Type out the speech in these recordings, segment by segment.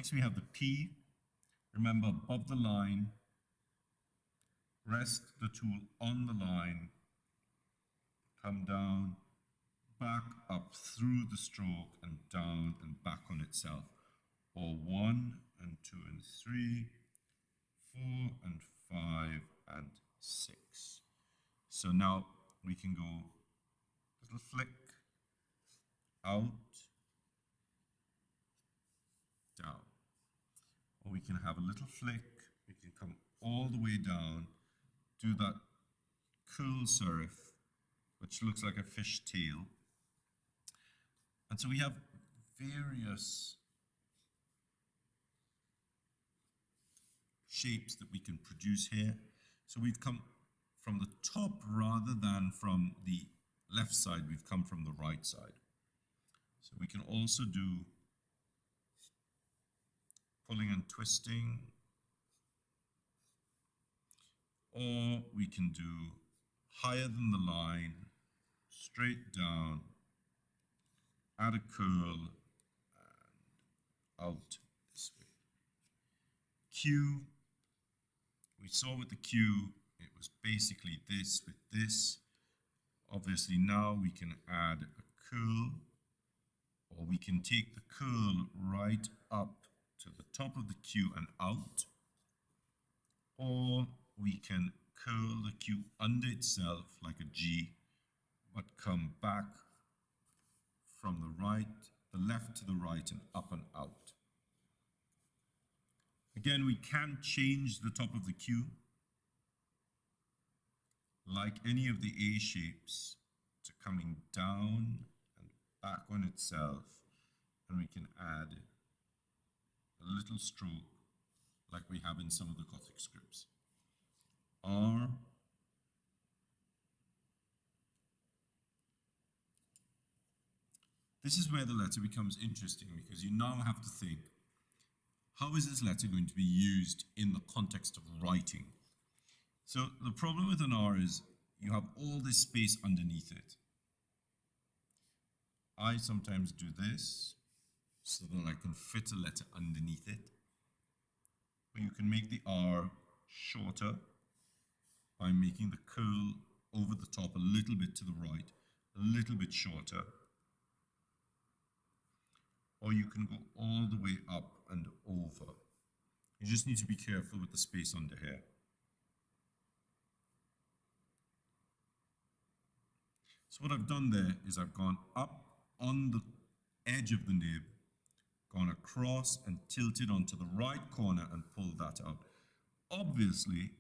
Next we have the P. Remember, above the line, rest the tool on the line, come down, back up through the stroke and down and back on itself. Or 1 and 2 and 3, 4 and 5 and 6. So now we can go little flick, out, down. Or we can have a little flick, we can come all the way down, do that curl serif, which looks like a fish tail. And so we have various shapes that we can produce here. So we've come from the top rather than from the left side, we've come from the right side. So we can also do pulling and twisting, or we can do higher than the line, straight down, add a curl, and out this way. Q, we saw with the Q, it was basically this with this. Obviously now we can add a curl, or we can take the curl right up to the top of the Q and out, or we can curl the Q under itself like a G, but come back from the right, the left to the right and up and out. Again, we can change the top of the Q like any of the A shapes to coming down and back on itself, and we can add a little stroke like we have in some of the Gothic scripts. R, this is where the letter becomes interesting, because you now have to think, how is this letter going to be used in the context of writing? So the problem with an R is you have all this space underneath it. I sometimes do this so that I can fit a letter underneath it. But you can make the R shorter by making the curl over the top a little bit to the right, a little bit shorter. Or you can go all the way up and over. You just need to be careful with the space under here. So what I've done there is I've gone up on the edge of the nib, gone across and tilted onto the right corner and pulled that out. Obviously,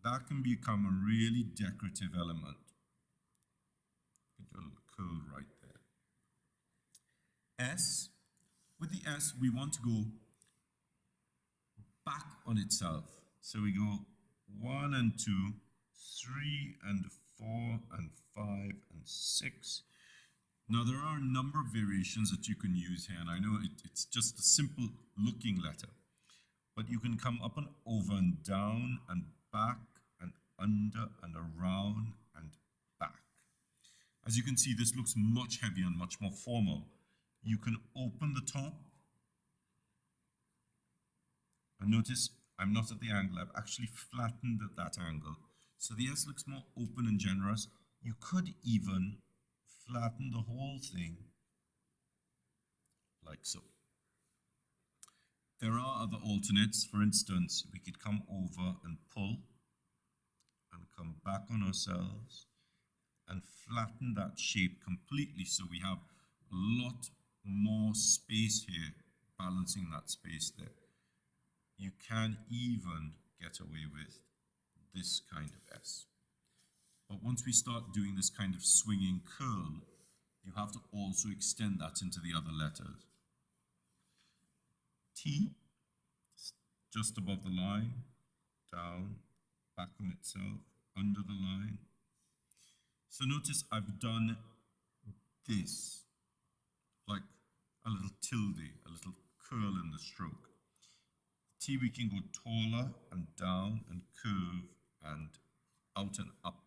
that can become a really decorative element. You can do a little curl right there. S, with the S, we want to go back on itself. So we go 1 and 2, 3 and 4 and 5 and 6. Now there are a number of variations that you can use here, and I know it's just a simple looking letter, but you can come up and over and down and back and under and around and back. As you can see, this looks much heavier and much more formal. You can open the top, and notice I'm not at the angle, I've actually flattened at that angle. So the S looks more open and generous. You could even flatten the whole thing like so. There are other alternates. For instance, we could come over and pull and come back on ourselves and flatten that shape completely, so we have a lot more space here, balancing that space there. You can even get away with this kind of S. But once we start doing this kind of swinging curl, you have to also extend that into the other letters. T, just above the line, down, back on itself, under the line. So notice I've done this, like a little tilde, a little curl in the stroke. T, we can go taller and down and curve and out and up.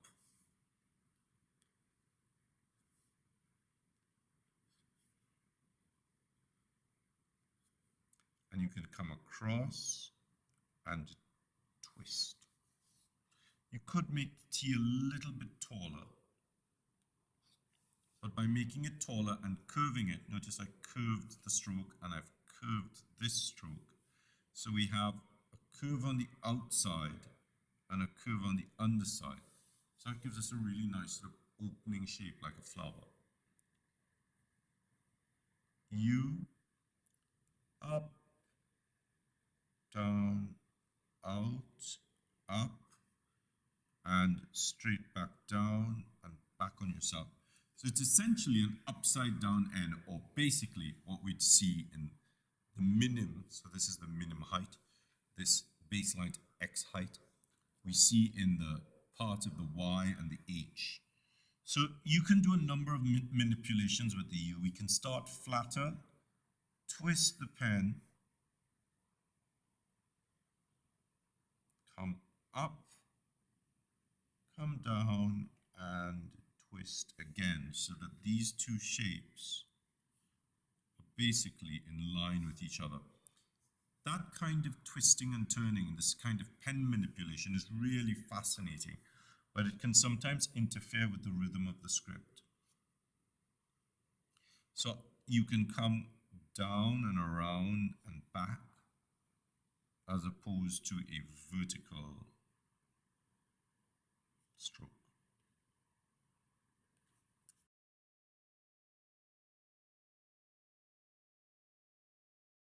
and you can come across and twist. You could make the T a little bit taller, but by making it taller and curving it, notice I curved the stroke and I've curved this stroke. So we have a curve on the outside and a curve on the underside. So it gives us a really nice sort of opening shape like a flower. U, up, down, out, up, and straight back down and back on yourself. So it's essentially an upside down N, or basically what we'd see in the minim. So this is the minim height, this baseline X height. We see in the part of the Y and the H. So you can do a number of manipulations with the U. We can start flatter, twist the pen, come up, come down, and twist again, so that these two shapes are basically in line with each other. That kind of twisting and turning and this kind of pen manipulation is really fascinating, but it can sometimes interfere with the rhythm of the script. So you can come down and around and back as opposed to a vertical stroke.